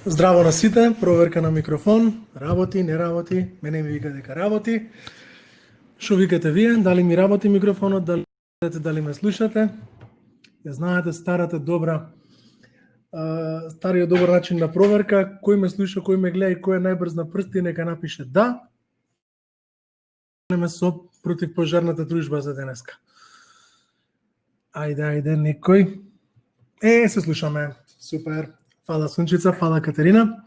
Здраво на сите, проверка на микрофон, работи, не работи, мене ми вика дека работи. Шо викате вие, дали ми работи микрофонот, дали ме слушате? Ја знаете стариот добар начин на проверка, кој ме слуша, кој ме гледа и кој е најбрз на прсти, нека напише да. Неме со противпожарната дружба за денеска. Ајде, некој. Се слушаме. Супер. Фала Сунчица, фала Катерина.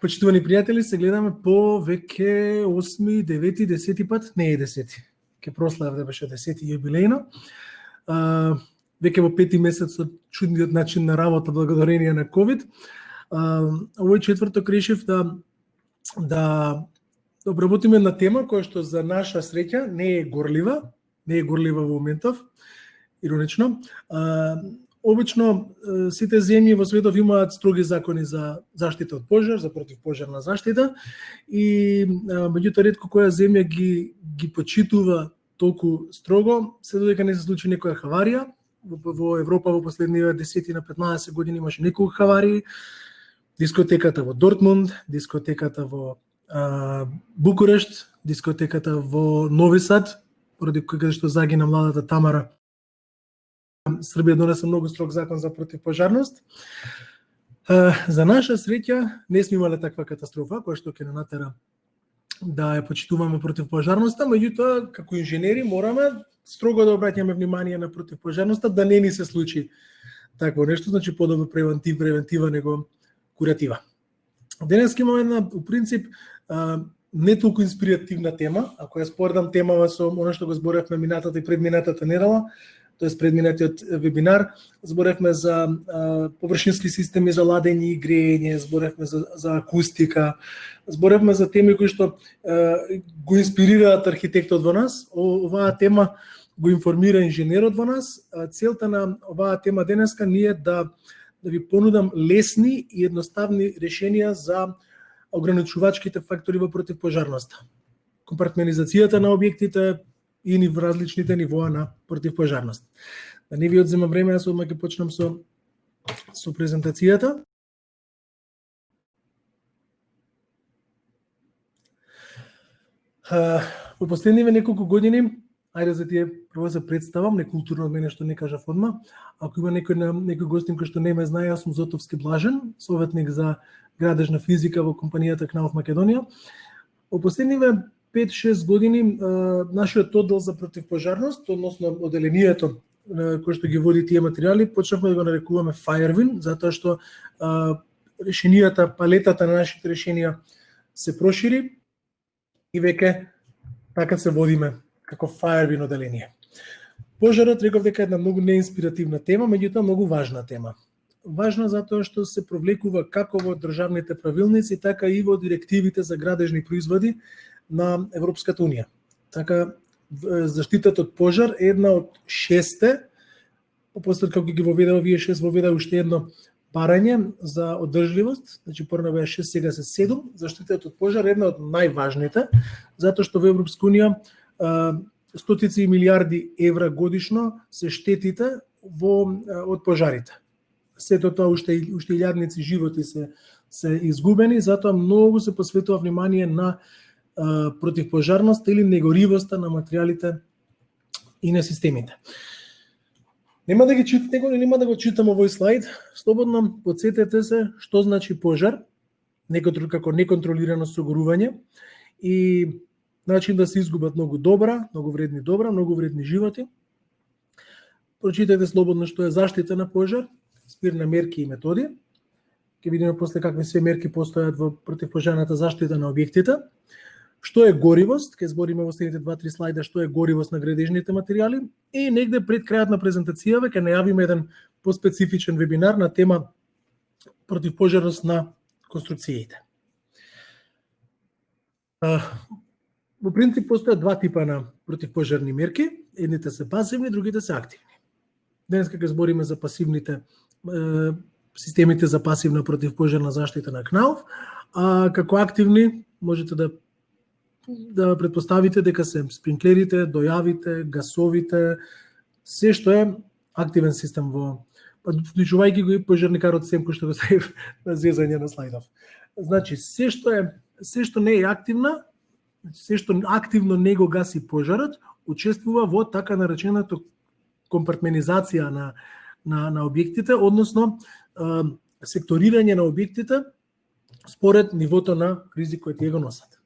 Почитувани пријатели, се гледаме по веќе 8, 9, 10 пат, не е 10. Ке прослав да беше 10 јубилејно. Веќе во 5 месец од чудниот начин на работа благодарение на COVID. Овој четврток решив да обработиме една тема која што за наша среќа не е горлива во моментов, иронично. Обично сите земји во светот имаат строги закони за заштита од пожар, за противпожарна заштита и меѓутоа ретко која земја ги почитува толку строго, се додека не се случи некоја хаварија. Во Европа во последниве 10 на 15 години имаше неколку хаварии. Дискотеката во Дортмунд, дискотеката во Букурешт, дискотеката во Нови Сад, поради кога што загина младата Тамара. Србија донесе многу строг закон за противпожарност. За наша среќа не сме имале таква катастрофа која што ќе не натера да ја почитуваме противпожарноста, меѓутоа како инженери мораме строго да обраќаме внимание на противпожарноста да не ни се случи такво нешто, значи подобро превентива него куратива. Денес имаме една по принцип не толку инспиративна тема, ако ја споредам темава со она што го зборевме минатата и предминатата недела, тоест предминатиот вебинар, зборевме за површински системи за ладење и грејење, зборевме за акустика, зборевме за теми кои што го инспирираат архитектот во нас. Оваа тема го информира инженерот во нас. Целта на оваа тема денеска ние да ви понудам лесни и едноставни решенија за ограничувачките фактори во противпожарноста. Компартментизацијата на објектите и в различните нивоа на противпожарност. Да не ви одзема време, јас одма ќе почнам со презентацијата. Во последниве неколку години, ајде за тие прво се представам, некултурно од мене што не кажав одма. Ако има некој гостин кој што не ме знае, јас сум Зотовски Блажен, советник за градежна физика во компанијата Кнауф Македонија. Во последниве 5-6 години нашиот оддел за противпожарност, односно оделението кој што ги води тие материјали, почнавме да го нарекуваме Firewin, затоа што решенијата, палетата на нашите решенија се прошири и веќе така се водиме како Firewin оделение. Пожарот реков дека е една многу неинспиративна тема, меѓутоа многу важна тема. Важна затоа што се провлекува како во државните правилници, така и во директивите за градежни производи на Европската Унија. Така, заштитата од пожар е една од 6, после како ги воведува вие 6, воведува уште едно барање за одржливост, значи порано беа 6, сега се 7, заштитата од пожар е една од најважните, затоа што во Европска Унија стотици милиарди евра годишно се штетите од пожарите. Сето тоа уште илјадници животи се изгубени, затоа многу се посветува внимание на противпожарност или негоривоста на материјалите и на системите. Нема да го читам овој слайд, слободно потсетете се што значи пожар, како неконтролирано согорување и начин да се изгубат многу вредни животи. Прочитајте слободно што е заштита на пожар, спир на мерки и методи. Ќе видиме после какви се мерки постојат во противпожарната заштита на објектите. Што е горивост, ќе збориме во следните 2-3 слайда што е горивост на градежните материјали и негде пред крајот на презентацијава ќе најавиме еден поспецифичен вебинар на тема противпожарност на конструкциите. Во принцип постојат два типа на противпожарни мерки, едните се пасивни, другите се активни. Денес ќе збориме за пасивните системите за пасивна противпожарна заштита на Кнауф, а како активни можете да претпоставите дека се спринклерите, дојавите, гасовите, се што е активен систем во па вклучувајќи го и пожарникарот Семко што го ставив на зезање на слайдов. Значи, се што не е активна, се што активно не го гаси пожарот, учествува во така наречената компартменизација на објектите, односно секторирање на објектите според нивото на ризик кој тие го носат.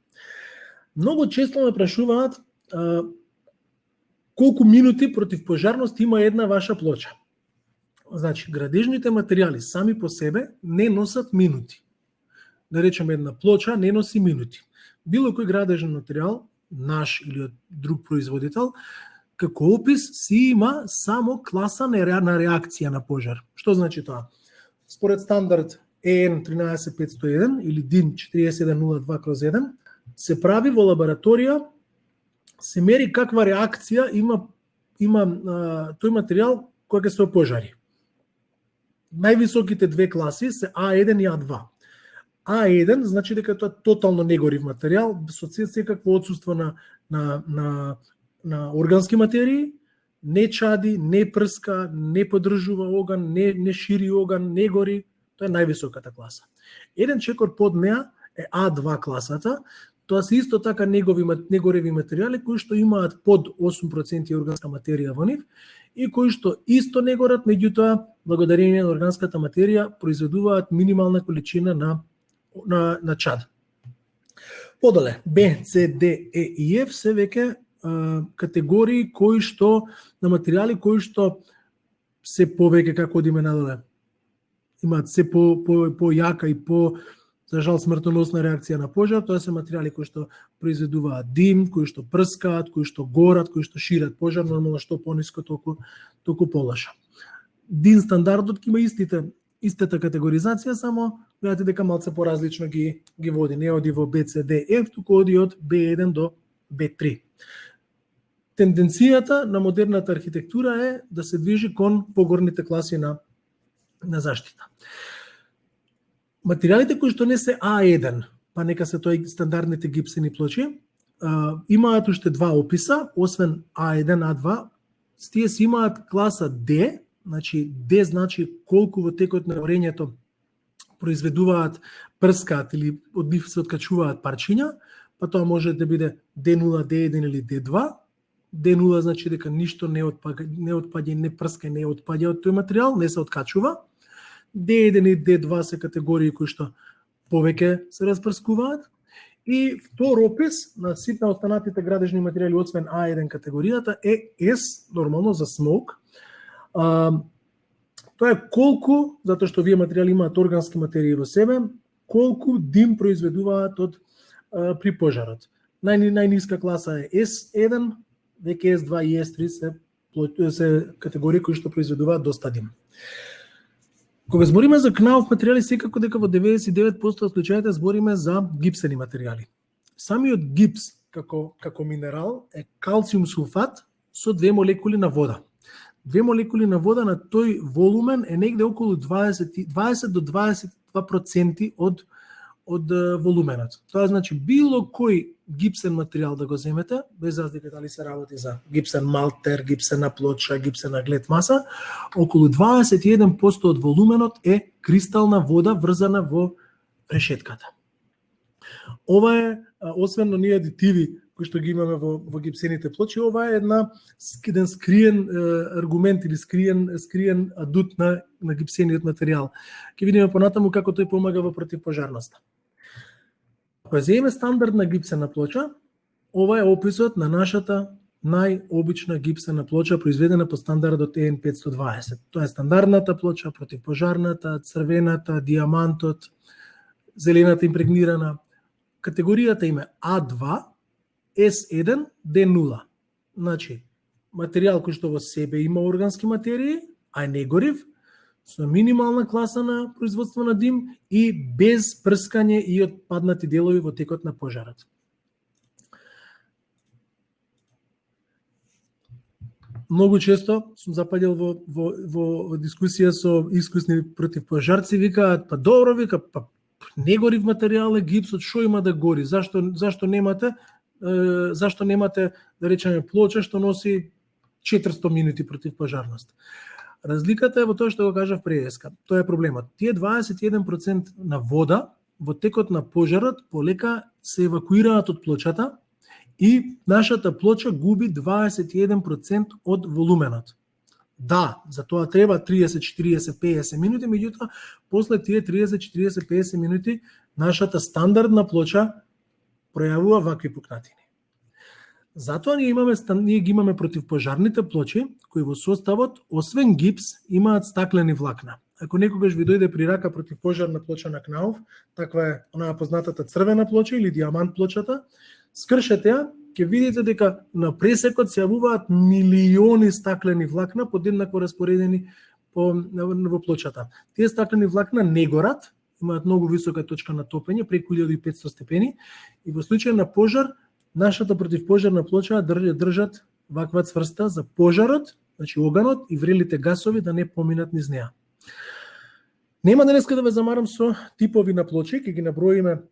Многу често ме прашуваат колку минути противпожарност има една ваша плоча. Значи, градежните материјали сами по себе не носат минути. Да речеме, една плоча не носи минути. Било кој градежен материјал, наш или од друг производител, како опис си има само класа на реакција на пожар. Што значи тоа? Според стандард EN 13501 или DIN 4702/1 се прави во лабораторија, се мери каква реакција има тој материјал кој ќе се опожари. Највисоките две класи се A1 и A2. A1 значи дека тоа тотално негорив материјал со секакво отсуство на органски материи, не чади, не прска, не подржува оган, не шири оган, не гори. Тоа е највисоката класа. Еден чекор под неа е A2 класата. Тоа се исто така негореви материјали кои што имаат под 8% органска материја во нив и кои што исто не горат, меѓутоа благодарение на органската материја произведуваат минимална количина на чад. Подоле Б, С, Д, Е и Ф се веќе категории кои што на материјали кои што се повеќе како одиме надоле имаат се по јака и по за жал смртоносна реакција на пожар, тоа се материјали кои што произведуваат дим, кои што прскаат, кои што горат, кои што шират пожар, нормално што пониско толку полоша. DIN стандардот ќе има истата категоризација, само гледате дека малце поразлично ги води. Не оди во BCD-F, туку оди од B1 до B3. Тенденцијата на модерната архитектура е да се движи кон погорните класи на заштита. Материјалите кои што не се A1, па нека се тоа стандардните гипсени плочи, имаат уште два описа, освен A1, A2, тие си имаат класа D, значи D значи колку во текот на горењето произведуваат, прскаат или од нив се откачуваат парчиња, па тоа може да биде D0, D1 или D2. D0 значи дека ништо не отпаѓа, не прска, не отпаѓа од тој материјал, не се откачува. D1 и D2 се категории кои што повеќе се распрскуваат. И втор опис на сите останатите градежни материјали освен A1 категоријата е S, нормално за smoke. Тоа е колку, затоа што овие материјали имаат органски материи во себе, колку дим произведуваат при пожарот. Најниска класа е S1, веќе S2 и S3 се категории кои што произведуваат доста дим. Кога збориме за кнаов материјали, секако дека во 99% од случаите збориме за гипсени материјали. Самиот гипс како минерал е калциум сулфат со две молекули на вода. Две молекули на вода на тој волумен е негде околу 20 до 22% од волуменот. Тоа значи било кој гипсен материјал да го земете, без разлика дали се работи за гипсен малтер, гипсена плоча, гипсена глед маса, околу 21% од волуменот е кристална вода врзана во решетката. Ова е, освен на ние адитиви кои што ги имаме во гипсените плочи, ова е еден скриен аргумент или скриен адут на гипсениот материјал. Ќе видиме понатаму како тој помага во противпожарноста. Кога земеме стандардна гипсена плоча, ова е описот на нашата најобична гипсена плоча произведена по стандардот EN 520. Тоа е стандардната плоча, противпожарната, црвената, диамантот, зелената импрегнирана. Категоријата им е A2, S1, D0. Значи, материјал кој што во себе има органски материи, а не горив, со минимална класа на производство на дим и без прскање и отпаднати делови во текот на пожарот. Многу често сум запаѓал во дискусија со искусни противпожарци, викаат, па добро, па не горив материјал е гипсот, што има да гори? Зашто немате да речеме плоча што носи 400 минути противпожарност? Разликата е во тоа што го кажав преска. Тоа е проблемот. Тие 21% на вода во текот на пожарот полека се евакуираат од плочата и нашата плоча губи 21% од волуменот. Да, за тоа треба 30, 40, 50 минути, меѓутоа после тие 30, 40, 50 минути нашата стандардна плоча пројавува вакви пукнатини. Затоа ние ги имаме противпожарните плочи кои во составот освен гипс имаат стаклени влакна. Ако некогаш ви дојде при рака противпожарна плоча на Кнауф, таква е онаа познатата црвена плоча или диамант плочата, скршете ја, ќе видите дека на пресекот се јавуваат милиони стаклени влакна подеднакво распоредени во плочата. Тие стаклени влакна не горат, имаат многу висока точка на топење, преку 1500 степени, и во случај на пожар, нашата противпожарна плоча држат ваква цврста за пожарот, значи оганот и врелите гасови да не поминат низ неа. Нема денеска да ве замарам со типови на плочи, ќе ги наброиме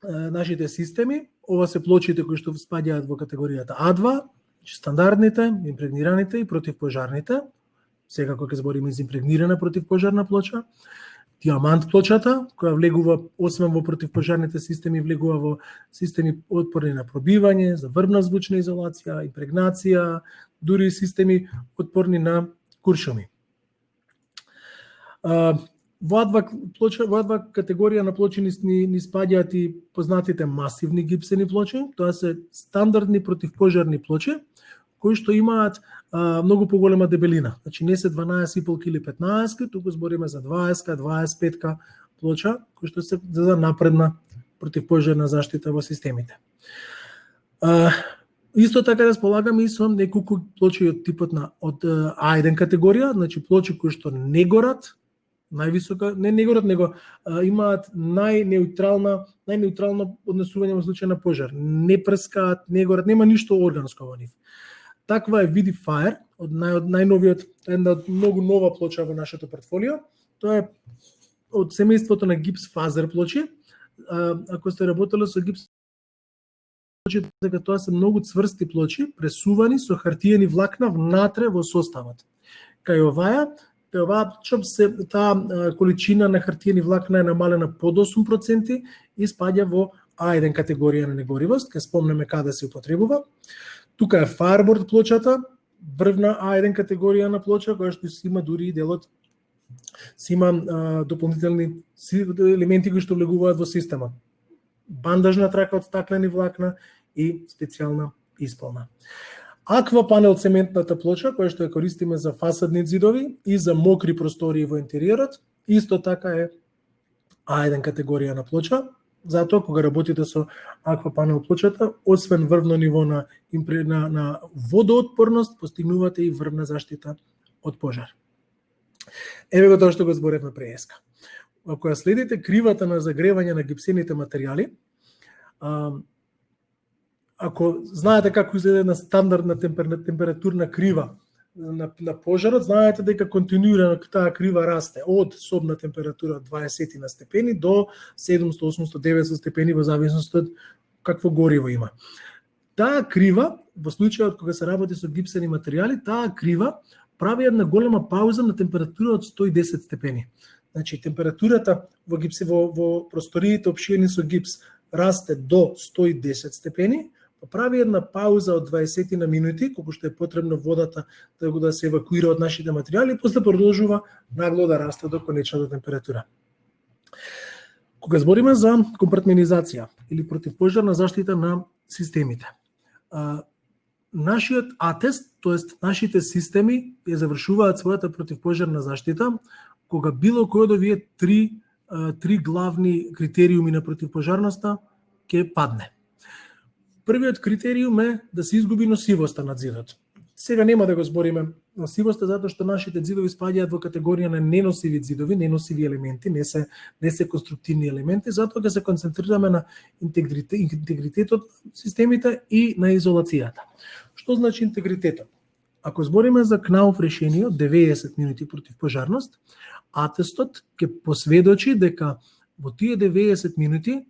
нашите системи. Ова се плочите кои што спаѓаат во категоријата А2, стандардните, импрегнираните и противпожарните. Секако ќе збориме за импрегнирана противпожарна плоча. Диамант плочата, која влегува, освен во противпожарните системи, влегува во системи отпорни на пробивање, за врвна звучна изолација, импрегнација, дури системи отпорни на куршуми. Во адва категорија на плочи ни спаѓаат и познатите масивни гипсени плочи. Тоа се стандардни противпожарни плочи, кои што имаат многу поголема дебелина. Значи не се 12,5 кг 15, туку збориме за 20, 25 плоча, кои што се за напредна противпожарна заштита во системите. Исто така располагаме и со неколку плочи од типот од А1 категорија, значи плочи кои што не горат, највисока, не горат, него имаат најнеутрално однесување во случај на пожар. Не прскаат, не горат, нема ништо органско во нив. Таква е Vidifier, од најновиот, една од многу нова плоча во нашето портфолио. Тоа е од семејството на гипс фазер плочи. Ако сте работеле со гипс плочи, дека тоа се многу цврсти плочи, пресувани со хартиени влакна внатре во составот. Кај оваа таа количина на хартиени влакна е намалена под 8% и спаѓа во А1 категорија на негоривост, ке спомнеме каде се употребува. Тука е Fireboard плочата, врвна А1 категорија на плоча, која што си има дури и делот, си има дополнителни елементи кои што влегуваат во системот. Бандажна трака од стаклени влакна и специјална исполна. Аквапанел цементната плоча, која што ја користиме за фасадни ѕидови и за мокри простории во интериорот, исто така е А1 категорија на плоча. Затоа кога работите со аквапанел плочата, освен врвно ниво на водоотпорност, постигнувате и врвна заштита од пожар. Еве го тоа што го зборевме преска. Ако ја следите кривата на загревање на гипсените материјали, ако знаете како изгледа една стандардна температурна крива на пожарот, знаете дека континуирано таа крива расте од собна температура од 20 на степени до 700, 800, 900 степени во зависност од какво гориво има. Таа крива, во случајот кога се работи со гипсени материјали, таа крива прави една голема пауза на температура од 110 степени. Значи, температурата во просториите опширени со гипс расте до 110 степени, прави една пауза од 20 на минути, колку што е потребно водата да се евакуира од нашите материјали и после продолжува нагло да расте до конечната температура. Кога збориме за компартментизација или противпожарна заштита на системите, нашиот атест, тоест нашите системи ја завршуваат својата противпожарна заштита кога било кој од овие три главни критериуми на противпожарноста ќе падне. Првиот критериум е да се изгуби носивоста на ѕидот. Сега нема да го збориме носивоста затоа што нашите ѕидови спаѓаат во категорија на неносиви ձидови, неносиви елементи, не се конструктивни елементи, затоа ќе се концентрираме на интегритетот на системите и на изолацијата. Што значи интегритетот? Ако збориме за Кнауф решение од 90 минути противпожарност, атестот ќе посведочи дека во тие 90 минути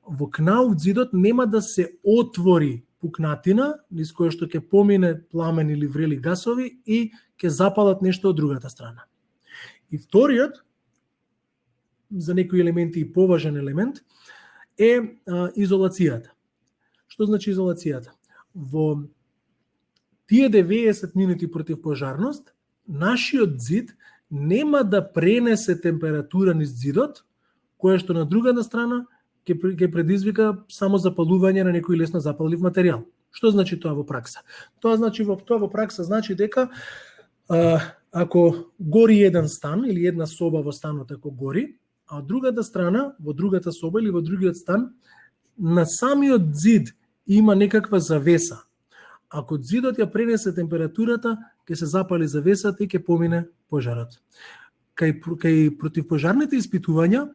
во Кнауф ѕидот нема да се отвори пукнатина, низ која што ќе помине пламен или врели гасови и ќе запалат нешто од другата страна. И вториот, за некои елементи и поважен елемент, е изолацијата. Што значи изолацијата? Во тие 90 минути противпожарност, нашиот зид нема да пренесе температура низ зидот, која што на другата страна ќе предизвика само запалување на некој лесно запалив материјал. Што значи тоа во пракса? Тоа во пракса значи дека ако гори еден стан или една соба во станот ако гори, а од другата страна, во другата соба или во другиот стан, на самиот зид има некаква завеса. Ако зидот ја пренесе температурата, ќе се запали завесата и ќе помине пожарот. Кај противпожарните испитувања,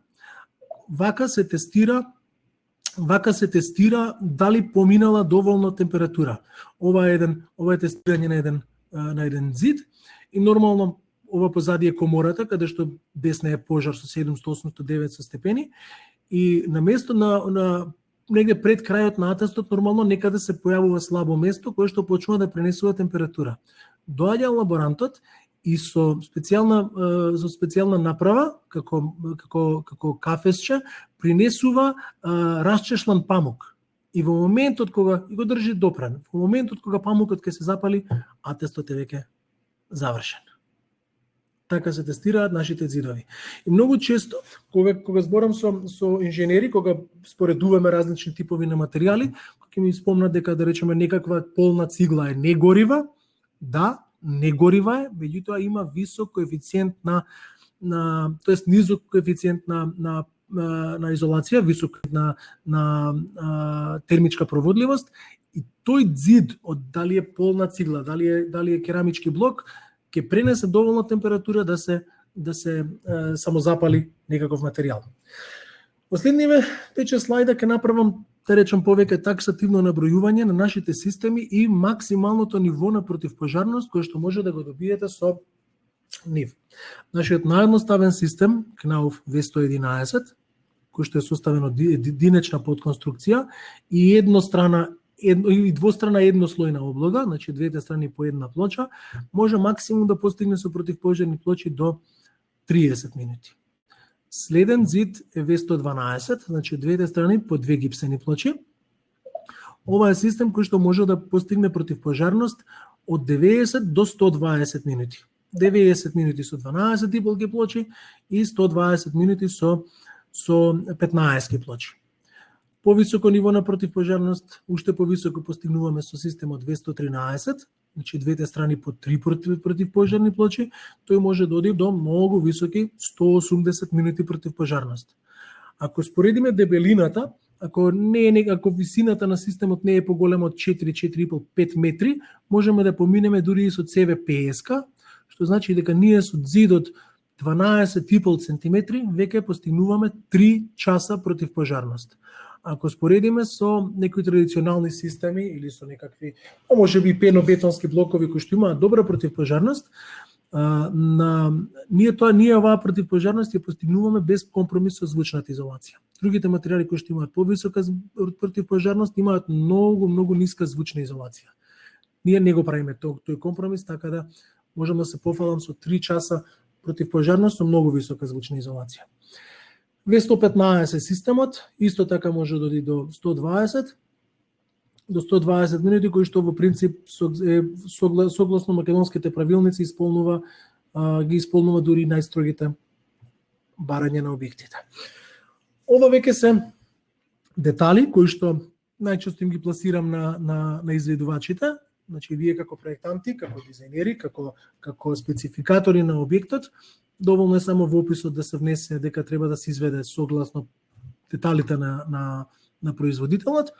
вака се тестира дали поминала доволно температура. Ова е тестирање на еден зид и нормално ова позади е комората каде што десна е пожар со 700, 800, 900 степени и на место на негде пред крајот на атестот нормално некаде се појавува слабо место кое што почнува да пренесува температура. Доаѓа лаборантот и со специјална направа како кафесче принесува расчешлан памук. И во моментот кога го држи допран, во моментот кога памукот ќе се запали, атестот е веќе завршен. Така се тестираат нашите зидови. И многу често, кога зборам со инженери, кога споредуваме различни типови на материјали, ќе ми спомнат дека, да речеме, некаква полна цигла е негорива, да, негорива е, меѓутоа има висок коефициент тоест низок коефициент на изолација, висок на термичка проводливост и тој зид од дали е полна цигла, дали е керамички блок, ќе пренесе доволно температура да се самозапали некаков материјал. Последниве 5 слайда ќе направам, да речем, повеќе таксативно набројување на нашите системи и максималното ниво на противпожарност кој што може да го добиете со нив. Нашиот наједноставен систем, Knauf V111, кој што е составен од единична подконструкција и двострана еднослојна облога, значи двете страни по една плоча, може максимум да постигне со противпожарни плочи до 30 минути. Следен зид е V112, значи двете страни по две гипсени плочи. Ова е систем кој што може да постигне противпожарност од 90 до 120 минути. 90 минути со 12 диполки плочи и 120 минути со 15 плочи. Повисоко ниво на противпожарност, уште повисоко постигнуваме со системот 213, значи двете страни по 3 противпожарни плочи, тој може да оди до многу високи 180 минути противпожарност. Ако споредиме дебелината, ако висината на системот не е поголема од 4,5, 5 метри, можеме да поминеме дури и со CV50, што значи дека ние со зидот 12,5 сантиметри веќе постигнуваме 3 часа противпожарност. Ако споредиме со некои традиционални системи или со некакви, можеби пенобетонски блокови кои што имаат добра противпожарност, ние оваа противпожарност ја постигнуваме без компромис со звучната изолација. Другите материјали кои што имаат повисока противпожарност имаат многу ниска звучна изолација. Ние не го правиме тој компромис, така да можам да се пофалам со 3 часа противпожарност со многу висока звучна изолација. V115 системот исто така може да оди до 120 минути, кои што во принцип согласно македонските правилници ги исполнува дури најстрогите барања на објектите. Ова веќе се детали кои што најчесто им ги пласирам на изведувачите, значи вие како проектанти, како дизајнери, како спецификатори на објектот, доволно е само во описот да се внесе дека треба да се изведе согласно деталите на производителот.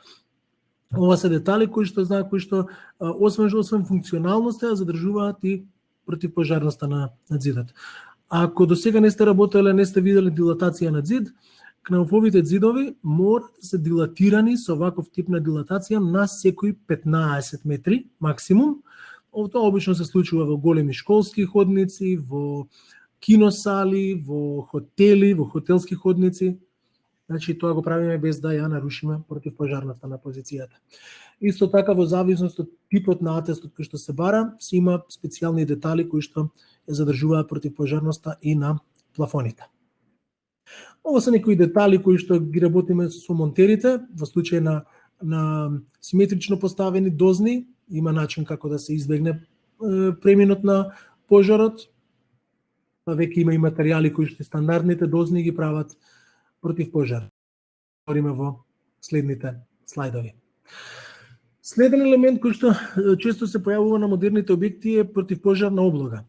Ова се детали кои што освен функционалноста задржуваат и противпожарноста на зидот. Ако до сега не сте работеле, не сте виделе дилатација на зид, Кнауфовите зидови мора да се дилатирани со ваков тип на дилатација на секои 15 метри максимум. Тоа обично се случува во големи школски ходници, во киносали, во хотели, во хотелски ходници. Значи тоа го правиме без да ја нарушиме противпожарноста на позицијата. Исто така во зависност од типот на атестот кој што се бара, се има специјални детали кои што ја задржуваат противпожарноста и на плафоните. Ова се некои детали кои што ги работиме со монтерите во случај на симетрично поставени дозни, има начин како да се избегне преминот на пожарот. Па веќе има и материјали кои што стандардните дозни ги прават противпожар. Говориме во следните слайдови. Следен елемент кој што често се појавува на модерните објекти е противпожарна облога.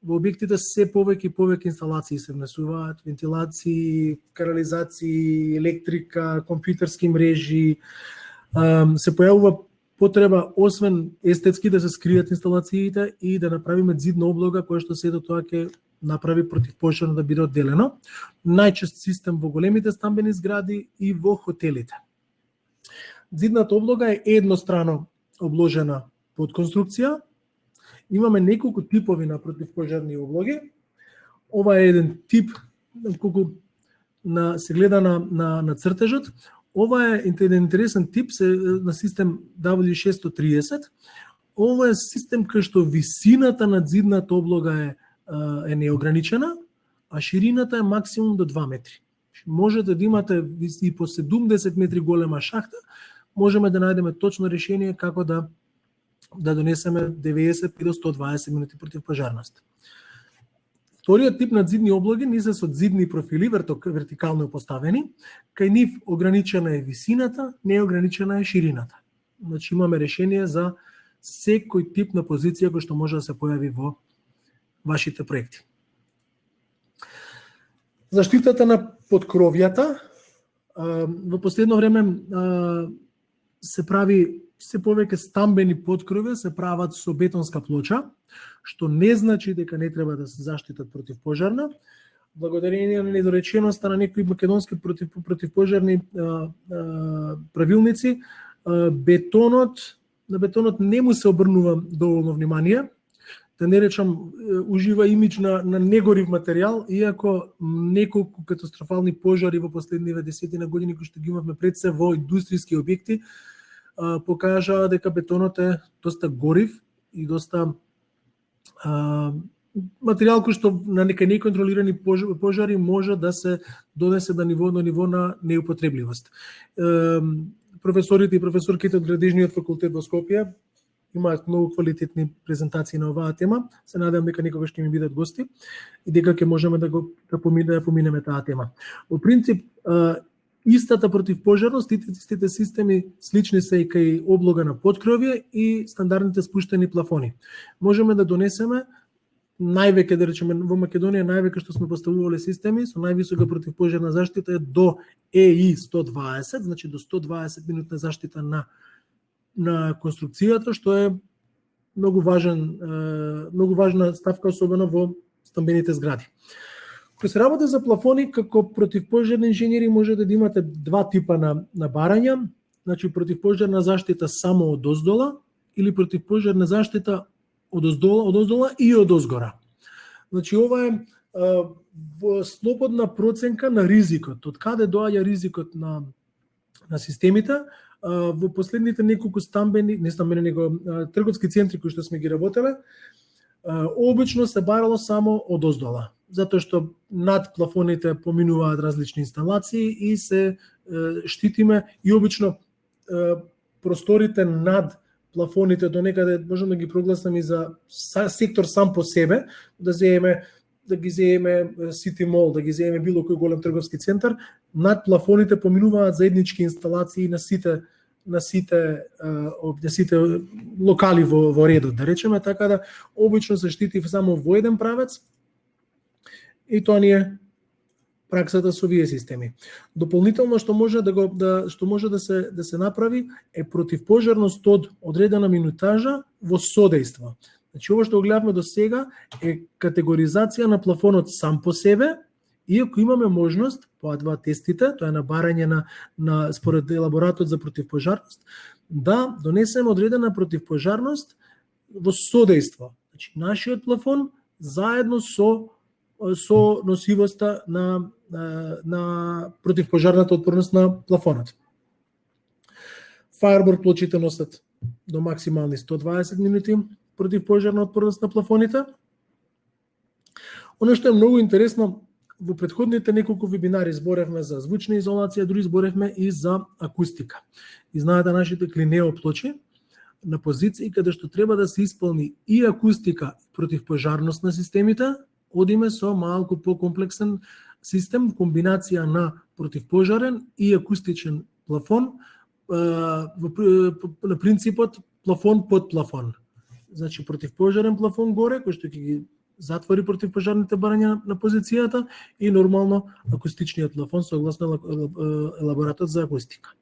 Во објектите се повеќе и повеќе инсталации се внесуваат, вентилации, канализации, електрика, компјутерски мрежи. Се појавува потреба освен естетски да се скријат инсталациите и да направиме зидна облога која што сето тоа ќе направи противпожарно да биде одделено. Најчест систем во големите стамбени згради и во хотелите. Зидната облога е еднострано обложена подконструкција. Имаме неколку типови на противпожарни облоги. Ова е еден тип, колку се гледа на цртежот. Ова е еден интересен тип на систем W630. Ова е систем кај што висината на зидната облога е неограничена, а ширината е максимум до 2 метри. Можете да имате и по 70 метри голема шахта, можеме да најдеме точно решение како да донесеме 90 до 120 минути противпожарност. Вториот тип на зидни облоги не се со зидни профили, вертикално поставени, кај нив ограничена е висината, неограничена е ширината. Значи имаме решение за секој тип на позиција кој што може да се појави во вашите проекти. Заштитата на подкровјата. Во последно време се прави се повеќе стамбени подкрови се прават со бетонска плоча, што не значи дека не треба да се заштитат противпожарно. Благодарение на недореченоста на некои македонски противпожарни правилници, на бетонот не му се обрнува доволно внимание. Да не речам, ужива имидж на негорив материјал, иако неколку катастрофални пожари во последниве десетина години кои што ги имавме пред се во индустријски објекти, покажаа дека бетонот е доста горив и доста материјал кој што на некои неконтролирани пожари може да се донесе до ниво на неупотребливост. Професорите и професорките од Градежниот факултет во Скопје имаат многу квалитетни презентации на оваа тема. Се надевам дека некогаш ќе ми бидат гости и дека ќе можеме да поминеме таа тема. Во принцип, истата противпожарност, истите системи слични се и кај облога на подкровје и стандардните спуштени плафони. Можеме да донесеме највеќе, да речеме, во Македонија највеќе што сме поставувале системи со највисока противпожарна заштита е до ЕИ 120, значи до 120 минутна заштита на конструкцијата, што е многу важна ставка, особено во стамбените згради. Кога се работи за плафони, како противпожарни инженери можете да имате два типа на барања, значи противпожарна заштита само од оздола или противпожарна заштита од оздола и од озгора. Значи ова е во слободна проценка на ризикот, од каде доаѓа ризикот на системите. Во последните неколку трговски центри кои што сме ги работеле, обично се барало само од оздола, затоа што над плафоните поминуваат различни инсталации и се штитиме и обично просторите над плафоните до некаде можеме да ги прогласиме и за сектор сам по себе, да ги земеме City Mall, да ги земеме било кој голем трговски центар, над плафоните поминуваат заеднички инсталации на сите локали во редот, да речеме, така да обично се штити само во еден правец и тоа ни е праксата со овие системи. Дополнително што може да се направи е противпожарност од одредена минутажа во содејство. Значи ова што гледавме до сега е категоризација на плафонот сам по себе, иако имаме можност по два тестите, тоа е на барање на според елаборатот за противпожарност, да донесеме одредена противпожарност во содејство. Значи нашиот плафон заедно со носивоста на противпожарната отпорност на плафонот. Firebird плочите носат до максимални 120 минути противпожарна отпорност на плафоните. Оно што е многу интересно, во претходните неколку вебинари зборевме за звучна изолација, дури зборевме и за акустика. И знаете, нашите клинео плочи на позиции каде што треба да се исполни и акустика, противпожарност на системите, одиме со малку покомплексен систем, комбинација на противпожарен и акустичен плафон, на принципот плафон под плафон. Значи противпожарен плафон горе, кој што ќе ги затвори противпожарните барања на позицијата и нормално акустичниот плафон согласно елаборатот за акустика.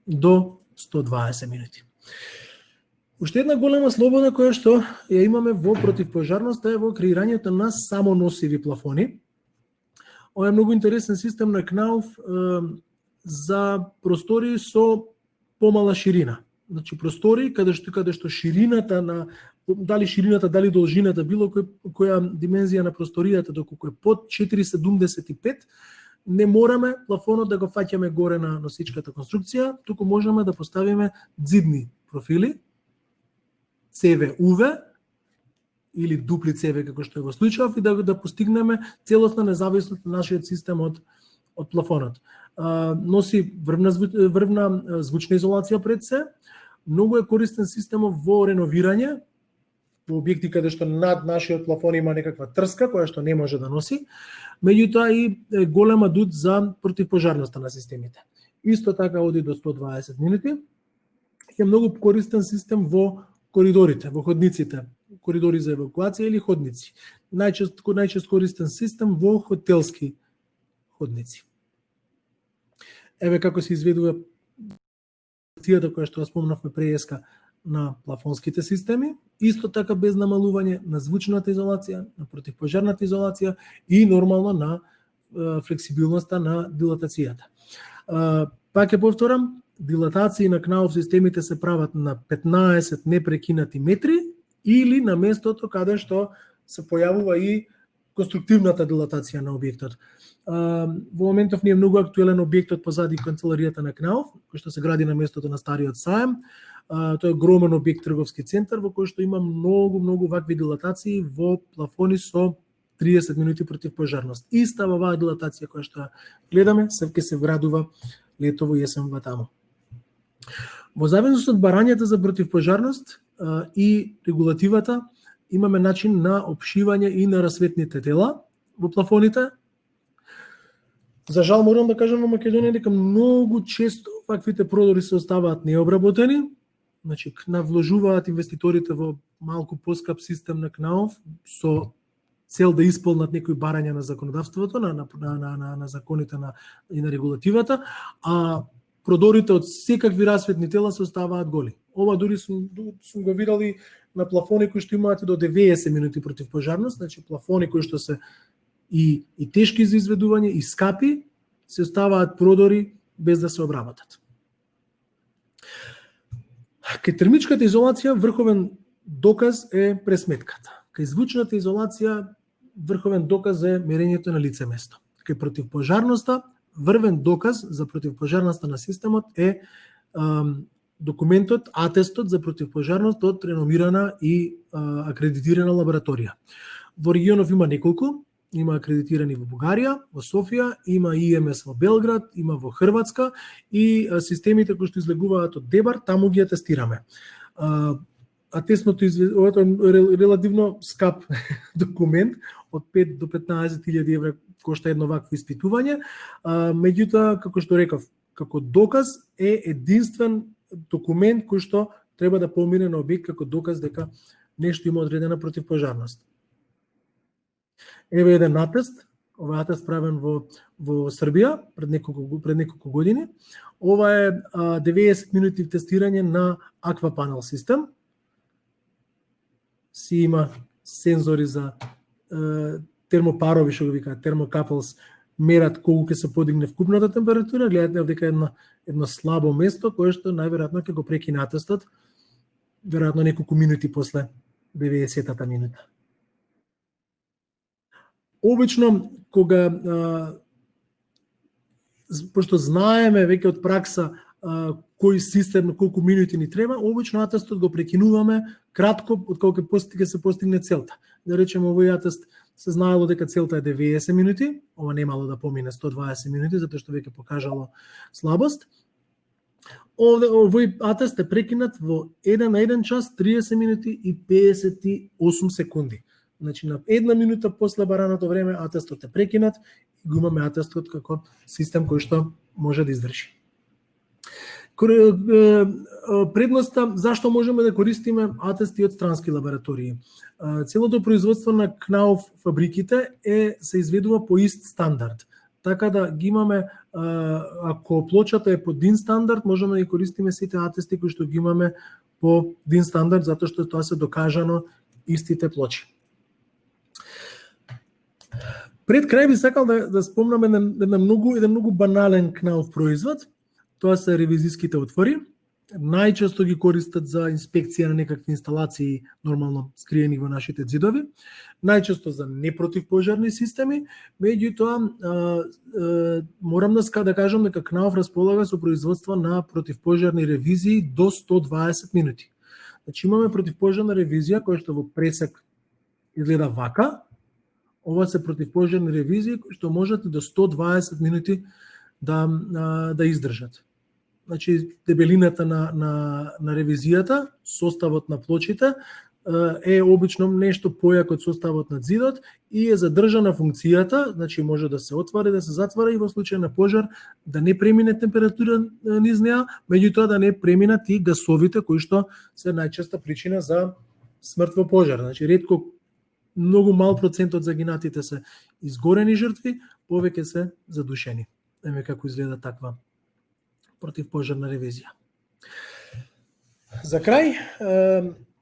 До 120 минути. Уште една голема слобода која што ја имаме во противпожарноста е во креирањето на самоносиви плафони. Ова е многу интересен систем на КНАУФ за простори со помала ширина. Значи простори каде што ширината на дали должината, било која димензија на просторијата доколку е под 4,75, не мораме плафонот да го фаќаме горе на носичката конструкција, туку можеме да поставиме дзидни профили, CV-UV или дупли CV како што е во случајов и да постигнеме целосна независност на нашиот систем од плафонот. Носи врвна звучна изолација пред се. Многу е користен системот во реновирање, во објекти каде што над нашиот плафон има некаква трска која што не може да носи, меѓутоа и голема дут за противпожарноста на системите. Исто така оди до 120 минути. Е многу користен систем во коридорите, во ходниците, коридори за евакуација или ходници. Најчест користен систем во хотелски ходници. Еве како се изведува тијата која што спомнавме преска на плафонските системи, исто така без намалување на звучната изолација, на противпожарната изолација и нормално на флексибилноста на дилатацијата. Пак ќе повторам, дилатации на КНАУФ системите се прават на 15 непрекинати метри или на местото каде што се појавува и конструктивната дилатација на објектот. Во моментов ни е многу актуелен објектот позади канцеларијата на КНАУФ, кој што се гради на местото на стариот саем. Тоа е огромен објект трговски центар во кој што има многу вакви дилатации во плафони со 30 минути противпожарност. Иста оваа дилатација која што гледаме, ќе се вградува летово и есенва таму. Во зависност од барањата за противпожарност и регулативата, имаме начин на опшивање и на расветните тела во плафоните. За жал морам да кажам во Македонија дека многу често ваквите продори се оставаат необработени. Значи, вложуваат инвеститорите во малку поскап систем на КНАУФ со цел да исполнат некои барања на законодавството, на законите и на регулативата, а продорите од секакви расветни тела се оставаат голи. Ова дури сум го видели на плафони кои што имаат и до 90 минути противпожарност, значи плафони кои што се и тешки за изведување и скапи, се оставаат продори без да се обработат. Кај термичката изолација врховен доказ е пресметката. Кај звучната изолација врховен доказ е мерењето на лице место. Кај противпожарноста врвен доказ за противпожарноста на системот е документот, атестот за противпожарност од реномирана и акредитирана лабораторија. Во регионов има неколку, има акредитирани во Бугарија, во Софија, има ИМС во Белград, има во Хрватска и системите кои што излегуваат од ДЕБАР, таму ги тестираме. Атестното ова е релативно скап документ, од 5 до 15.000 евра кошта едно вакво испитување, меѓутоа, како што реков, како доказ е единствен документ кој што треба да помине на објект како доказ дека нешто има одредена противпожарност. Еве еден атест, ова атест правен во Србија пред неколку години. Ова е 90 минути тестирање на аквапанел систем. Си има сензори за термопарови, што го викаат, термокапелс, мерат колку ќе се подигне вкупната температура, гледате дека едно слабо место кое што најверојатно ќе го прекине атестот, веројатно неколку минути после 90-та минута. Обично, кога, пошто знаеме веќе од пракса кој систем, колку минути ни треба, обично атестот го прекинуваме кратко од кога ќе се постигне целта. Да речеме, овој атест се знаело дека целта е 90 минути, ова немало да помине 120 минути, затоа што веќе покажало слабост. Овој атест е прекинат во 1 час, 30 минути и 58 секунди. Значи, на 1 минута после бараното време атестот е прекинат и го имаме атестот како систем кој што може да издржи. Предноста зашто можеме да користиме атести од странски лаборатории. Целото производство на КНАУФ фабриките се изведува по ист стандард. Така да ги имаме, ако плочата е по DIN стандард, можеме да ги користиме сите атести кои што ги имаме по DIN стандард, затоа што тоа се докажано истите плочи. Пред крај би сакал да спомнам еден многу банален КНАУФ производ. Тоа се ревизиските отвори. Најчесто ги користат за инспекција на некакви инсталации, нормално скриени во нашите ѕидови. Најчесто за непротивпожарни системи, меѓутоа морам да кажам дека КНАУФ располага со производство на противпожарни ревизии до 120 минути. Значи имаме противпожарна ревизија која што во пресек изгледа вака. Ова се противпожарни ревизии кои што можат до 120 минути да издржат. Значи, дебелината на ревизијата, составот на плочите е обично нешто појак од составот на ѕидот и е задржана функцијата, значи може да се отвори, да се затвора и во случај на пожар да не премине температура низ неа, меѓутоа да не преминат и гасовите кои што се најчеста причина за смрт во пожар. Значи, ретко многу мал процент од загинатите се изгорени жртви, повеќе се задушени. Еме како изгледа таква противпожарна ревизија. За крај,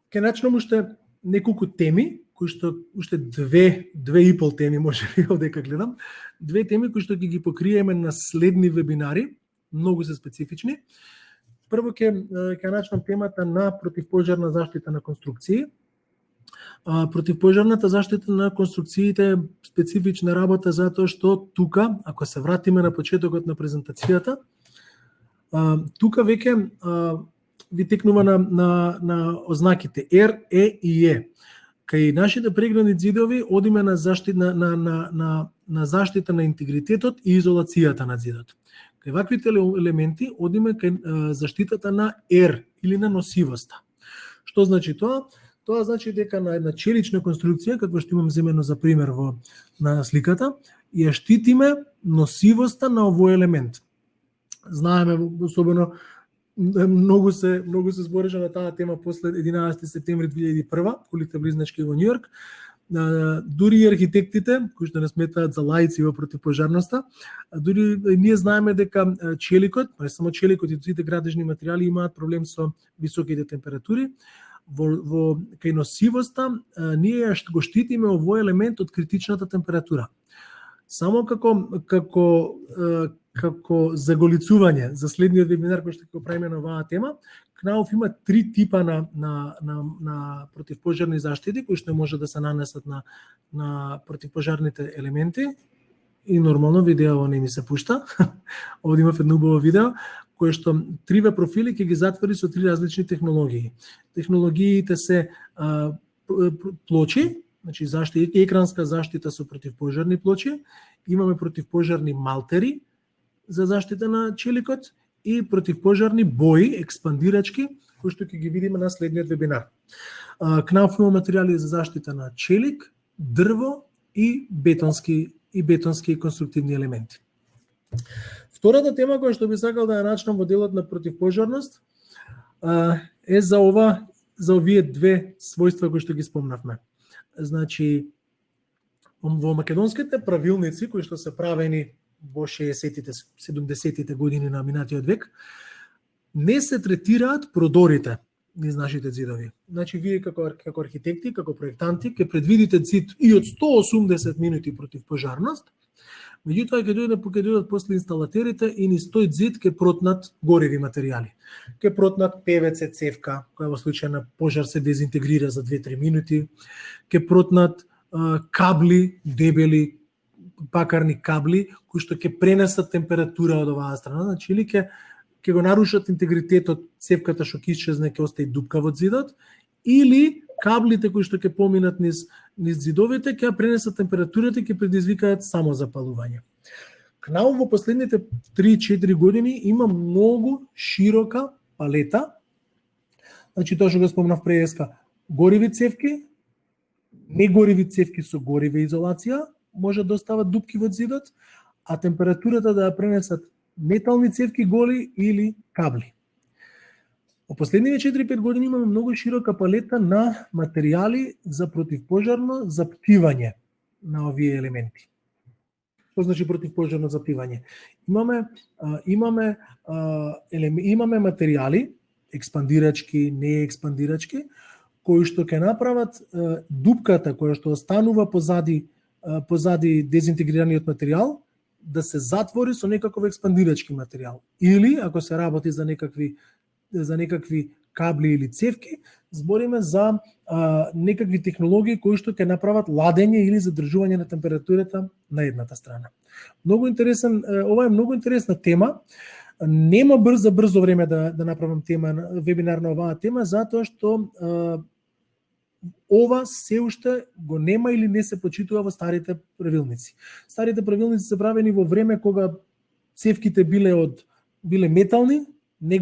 ќе начнам уште неколку теми, кои што уште две и пол теми може би овдека гледам, две теми кои што ги покриеме на следни вебинари, многу се специфични. Прво ќе начнам темата на противпожарна заштита на конструкции. Противпожарната заштита на конструкциите е специфична работа затоа што тука, ако се вратиме на почетокот на презентацијата, тука веќе ви текнува на ознаките R, E и E. Кај нашите преградни ѕидови одиме на заштита на интегритетот и изолацијата на ѕидот. Кај ваквите елементи одиме кај заштитата на R или на носивоста. Што значи тоа? Тоа значи дека на една челична конструкција, како што имам земено за пример на сликата, ја штитиме носивоста на овој елемент. Знаеме, особено многу се збореше на таа тема после 11 септември 2001, колите близначки во Њујорк. Дури и архитектите, кои што не сметаат за лаици во противпожарноста, дури ние знаеме дека челикот, не само челикот и сите градежни материјали имаат проблем со високите температури. Во кај носивоста ние ја го штитиме овој елемент од критичната температура. Само како заголицување за следниот вебинар кој што ќе го правиме на оваа тема, КНАУФ има 3 типа на противпожарни заштити кои што може да се нанесат на противпожарните елементи. И нормално видео не ми се пушта. Овде имав едно убаво видео кое што 3 профили ќе ги затвори со 3 различни технологии. Технологиите се плочи, значи екранска заштита со противпожарни плочи, имаме противпожарни малтери за заштита на челикот и противпожарни бои, експандирачки, кои што ќе ги видиме на следниот вебинар. КНАУФ има материјали за заштита на челик, дрво и бетонски конструктивни елементи. Втората тема која што би сакал да ја начнам во делот на противпожарност е за овие две својства кои што ги спомнавме. Значи, во македонските правилници кои што се правени во 60-тите, 70-тите години на минатиот век, не се третираат продорите низ нашите ѕидови. Значи, вие како архитекти, како проектанти, ќе предвидите ѕид и од 180 минути противпожарност, меѓутоа ќе дојдат после инсталатерите и низ тој ѕид ќе протнат гориви материјали. Ќе протнат ПВЦ цевка, која во случај на пожар се дезинтегрира за 2-3 минути, ќе протнат кабли, дебели пакарни кабли кои што ќе пренесат температура од оваа страна, значи или ќе ќе го нарушат интегритетот, цевката што ќе исчезне, ќе остане дупка во зидот, или каблите кои што ќе поминат низ зидовите ќе пренесат температурата и ќе предизвикаат самозапалување. КНАУ во последните 3-4 години има многу широка палета. Значи тоа што го спомнав преска, гориви цевки, негориви цевки со горива изолација може да остават дупки во зидот, а температурата да ја пренесат метални цевки голи или кабли. Во последниве 4-5 години имаме многу широка палета на материјали за противпожарно заптивање на овие елементи. Што значи противпожарно заптивање? Имаме материјали, експандирачки, неекспандирачки, кои што ќе направат дупката која што останува позади дезинтегрираниот материјал да се затвори со некаков експандирачки материјал. Или ако се работи за некакви кабли или цевки, збориме за некакви технологии кои што ќе направат ладење или задржување на температурата на едната страна. Ова е многу интересна тема. Нема брзо време да направам вебинар на оваа тема, затоа што ова се уште го нема или не се почитува во старите правилници. Старите правилници се правени во време кога цевките биле метални, не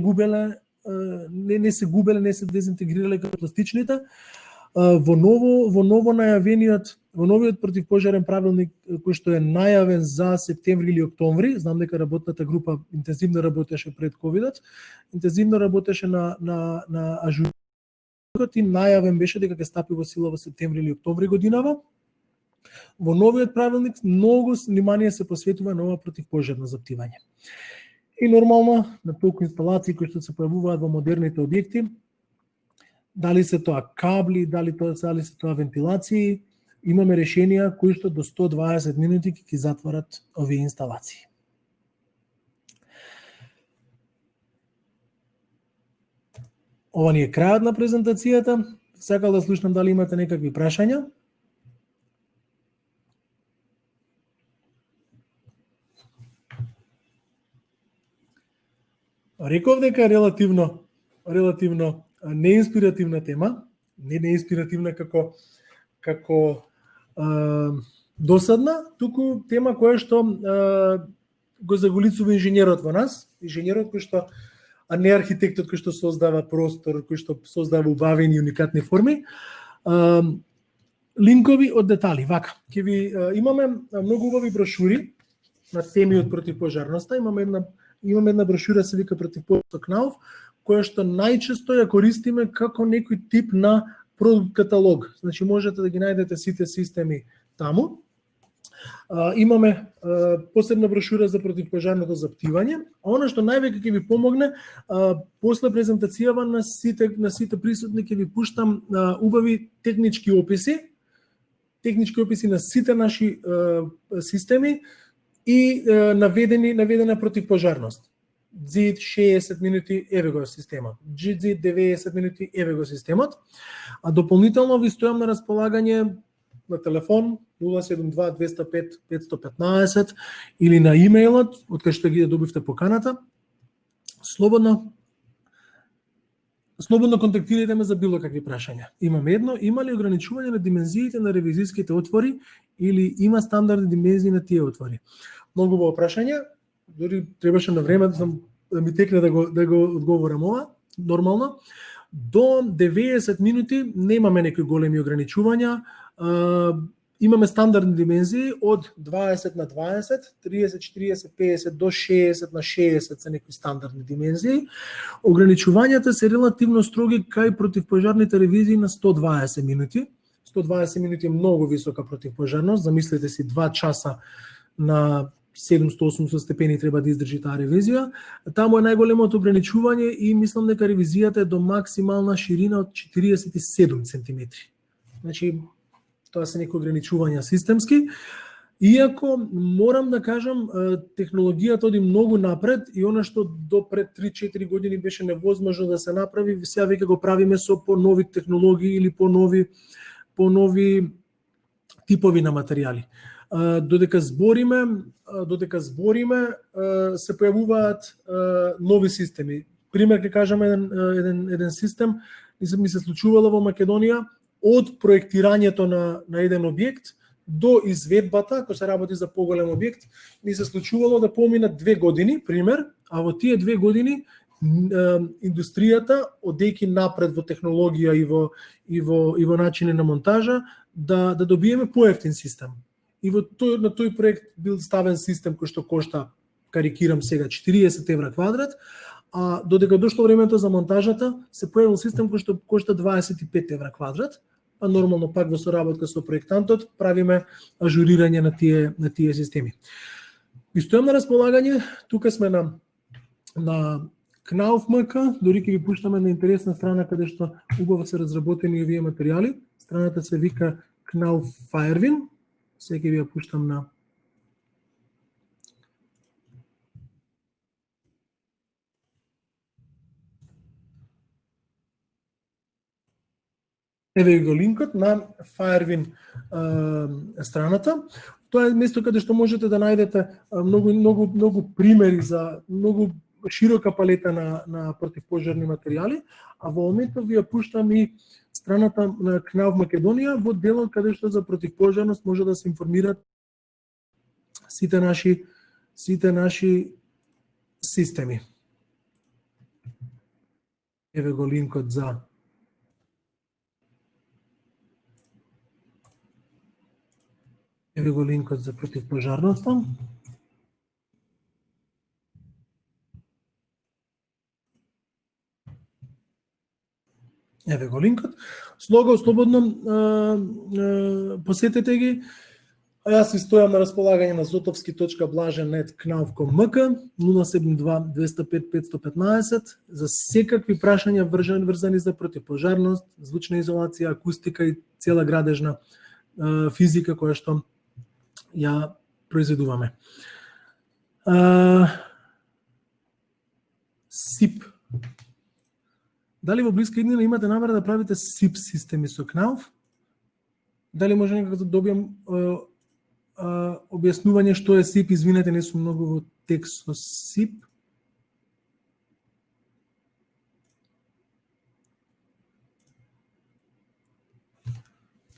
се губеле, не се дезинтегрирале како пластичните. Во новиот противпожарен правилник кој што е најавен за септември или октомври, знам дека работната група интензивно работеше пред ковидот, интензивно работеше на ажурирањето и најавен беше дека ќе стапи во сила во септември или октомври годинава. Во новиот правилник многу внимание се посветува на ова противпожарно заптивање. И нормално на толку инсталации кои што се појавуваат во модерните објекти, дали се тоа кабли, дали се тоа вентилации, имаме решенија кои што до 120 минути ќе затворат овие инсталации. Ова ни е крајот на презентацијата. Сакал да слушнам дали имате некакви прашања. Реков дека е релативно неинспиративна тема, не неинспиративна како досадна, туку тема која што го заголицува инженерот во нас, инженерот кој што, а не архитектот кој што создава простор, кој што создава убавени и уникатни форми. Линкови од детали, вака. Имаме многу убави брошури на теми од противпожарноста. Имаме една брошура се вика Противпожарно КНАУ, која што најчесто ја користиме како некој тип на продукт каталог. Значи можете да ги најдете сите системи таму. Имаме посебна брошура за противпожарното заптивање. А она што највеќе ќе ви помогне, после презентацијава на сите присутни ќе ви пуштам убави технички описи на сите наши системи и наведена противпожарност. ЗИД 60 минути, еве го системот. ЗИД 90 минути, еве го системот. А дополнително ви стојам на располагање на телефон 072-205-515 или на имејлот, од кај што ги добивте поканата. Слободно контактирайте ме за било какви прашања. Имам едно, има ли ограничување на димензиите на ревизиските отвори или има стандардни димензии на тие отвори? Многу убаво прашање, дори требаше на време да ми текне да го одговорам ова, нормално. До 90 минути немаме некои големи ограничувања. Имаме стандардни димензии од 20 на 20, 30, 40, 50 до 60 на 60 се некои стандардни димензии. Ограничувањата се релативно строги кај противпожарните ревизии на 120 минути. 120 минути е многу висока противпожарност. Замислете си 2 часа на 700-800 степени треба да издржи таа ревизија. Таму е најголемото ограничување и мислам дека ревизијата е до максимална ширина од 47 см. Значи, тоа се некои ограничувања системски. Иако, морам да кажам, технологијата оди многу напред и она што до пред 3-4 години беше невозможно да се направи, сега веќе го правиме со понови технологии или понови типови на материјали. Додека збориме се појавуваат нови системи. Пример ќе кажеме еден систем, ми се случувало во Македонија од проектирањето на еден објект до изведбата, ако се работи за поголем објект, ми се случувало да поминат 2 години, пример, а во тие 2 години индустријата, одејќи напред во технологија и во начини на монтажа, да добиеме поевтин систем. И на тој проект бил ставен систем кој што кошта, карикирам сега, 40 евра квадрат, а додека дошло времето за монтажата, се појавил систем кој што кошта 25 евра квадрат, а нормално пак во соработка со проектантот правиме ажурирање на тие системи. И стојам на располагање, тука сме на Knauf МК, дори ќе ви пуштаме на интересна страна каде што убаво се разработени овие материјали. Страната се вика Knauf Firewin. Сега ќе ви ја пуштам на еве го линкот на Firewin страната. Тоа е место каде што можете да најдете многу примери за многу широка палета на противпожарни материјали, а во моментот ви ја пуштам и страната на Knauf Македонија во делот каде што за противпожарност може да се информираат сите наши системи. Еве го линкот за противпожарноста. Еве го линкот. Слободно посетете ги. А јас ви стојам на располагање на zotovski.blažen@knauf.mk 072-205-515 за секакви прашања врзани за противпожарност, звучна изолација, акустика и цела градежна физика која што ја произведуваме. СИП. Дали во блиска иднина имате намера да правите СИП системи со Knauf? Дали може некако да добијам објаснување што е СИП? Извинете, не сум многу во текст со СИП.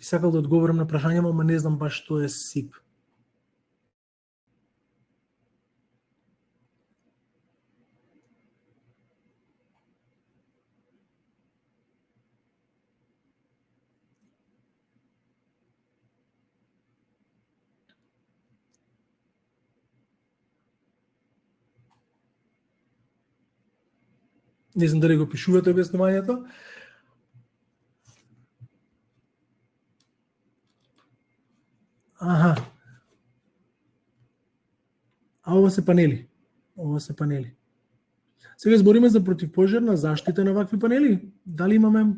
Сакал да одговорам на прашања, ама не знам баш што е СИП. Не знам дали го пишувате објаснувањето. Аха. А ова се панели. Сега збориме за противпожарна заштита на вакви панели. Дали имаме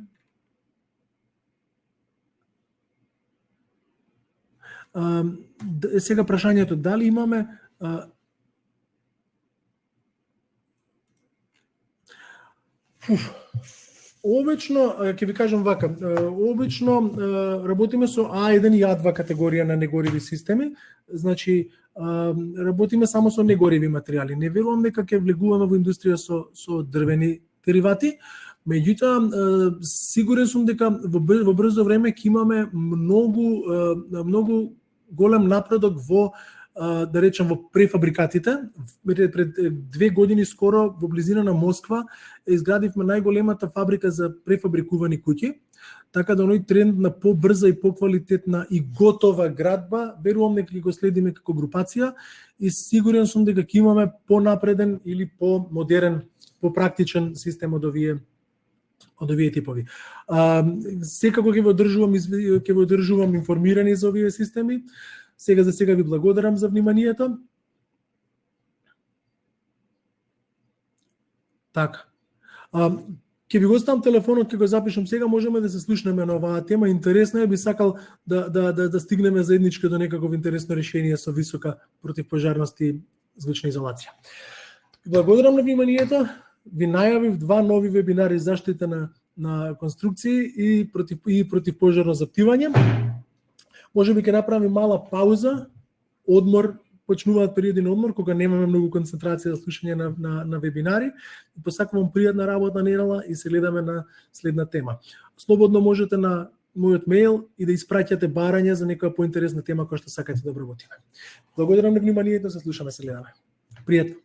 сега прашањето, дали имаме обично, ќе ви кажам вака, обично работиме со А1 и А2 категорија на негориви системи, значи работиме само со негориви материјали. Не верувам дека ќе влегуваме во индустрија со дрвени деривати, меѓутоа сигурен сум дека во брзо време ќе имаме многу голем напредок во да речем во префабрикатите. Пред 2 години скоро во близина на Москва изградивме најголемата фабрика за префабрикувани куќи, така да оној тренд на побрза и поквалитетна и готова градба, верувам дека ќе го следиме како групација и сигурен сум дека ќе имаме понапреден или помодерен, попрактичен систем од овие типови. Секако ќе ве одржувам информирани за овие системи. Сега за сега ви благодарам за вниманието. Така. Ќе ви го оставам телефонот, ќе го запишам сега, можеме да се слушнеме на оваа тема. Интересна е, би сакал да стигнеме заеднички до некакво интересно решение со висока противпожарност и звучна изолација. Благодарам на вниманието. Ви најавив 2 нови вебинари заштита на конструкции и противпожарно заптивање. Може би ќе направим мала пауза одмор, почнуваат периоди на одмор кога немаме многу концентрација за слушање на вебинари. Посакувам пријатна работна недела и се гледаме на следна тема. Слободно можете на мојот мејл и да испраќате барања за некоја поинтересна тема која што сакате да обработиме. Благодарам на вниманието, се слушаме, се гледаме. Пријатно.